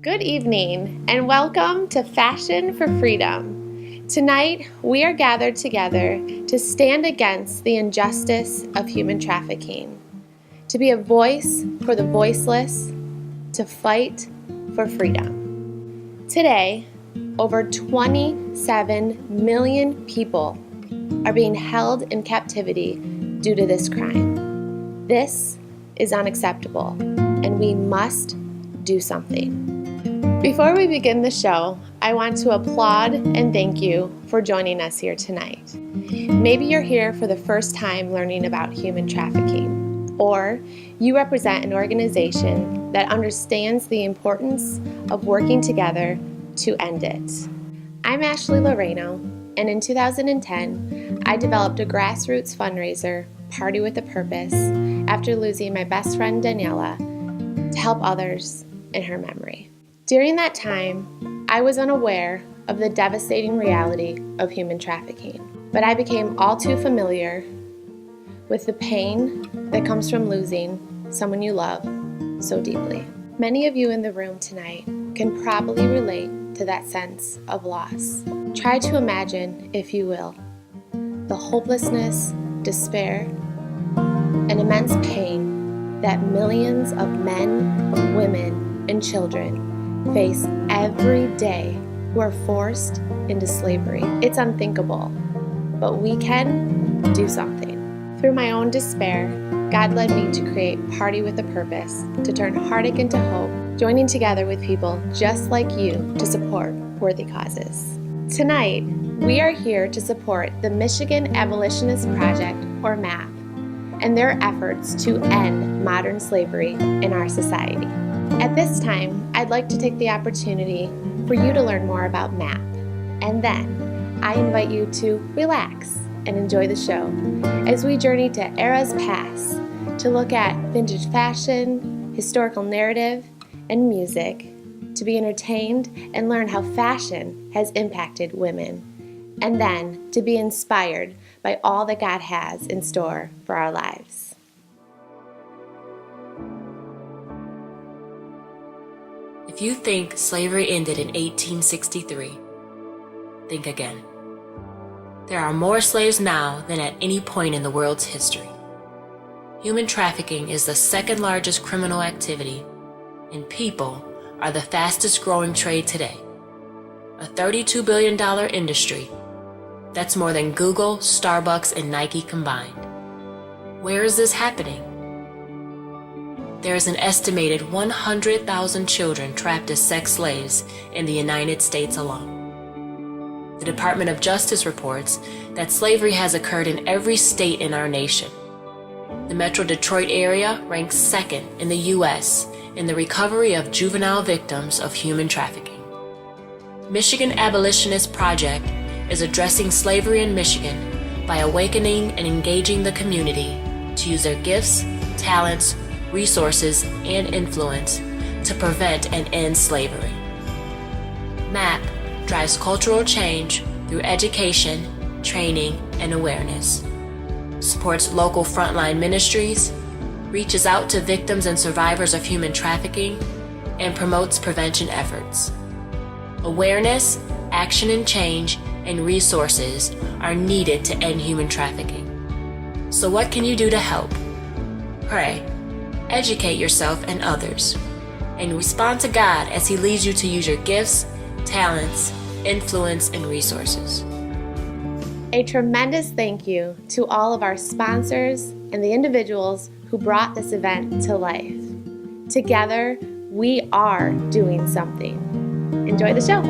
Good evening and welcome to Fashion for Freedom. Tonight, we are gathered together to stand against the injustice of human trafficking, to be a voice for the voiceless, to fight for freedom. Today, over 27 million people are being held in captivity due to this crime. This is unacceptable, and we must do something. Before we begin the show, I want to applaud and thank you for joining us here tonight. Maybe you're here for the first time learning about human trafficking, or you represent an organization that understands the importance of working together to end it. I'm Ashley Loreno, and in 2010, I developed a grassroots fundraiser, Party with a Purpose, after losing my best friend Daniela, to help others in her memory. During that time, I was unaware of the devastating reality of human trafficking, but I became all too familiar with the pain that comes from losing someone you love so deeply. Many of you in the room tonight can probably relate to that sense of loss. Try to imagine, if you will, the hopelessness, despair, and immense pain that millions of men, women, and children face every day who are forced into slavery. It's unthinkable, but we can do something. Through my own despair, God led me to create Party with a Purpose, to turn heartache into hope, joining together with people just like you to support worthy causes. Tonight, we are here to support the Michigan Abolitionist Project, or MAP, and their efforts to end modern slavery in our society. At this time, I'd like to take the opportunity for you to learn more about MAP, and then I invite you to relax and enjoy the show as we journey to eras past to look at vintage fashion, historical narrative, and music, to be entertained and learn how fashion has impacted women, and then to be inspired by all that God has in store for our lives. If you think slavery ended in 1863, think again. There are more slaves now than at any point in the world's history. Human trafficking is the second largest criminal activity, and people are the fastest growing trade today. A $32 billion industry. That's more than Google, Starbucks, and Nike combined. Where is this happening? There is an estimated 100,000 children trapped as sex slaves in the United States alone. The Department of Justice reports that slavery has occurred in every state in our nation. The Metro Detroit area ranks second in the U.S. in the recovery of juvenile victims of human trafficking. Michigan Abolitionist Project is addressing slavery in Michigan by awakening and engaging the community to use their gifts, talents, resources, and influence to prevent and end slavery. MAP drives cultural change through education, training, and awareness, supports local frontline ministries, reaches out to victims and survivors of human trafficking, and promotes prevention efforts. Awareness, action and change, and resources are needed to end human trafficking. So what can you do to help? Pray. Educate yourself and others, and respond to God as He leads you to use your gifts, talents, influence, and resources. A tremendous thank you to all of our sponsors and the individuals who brought this event to life. Together, we are doing something. Enjoy the show.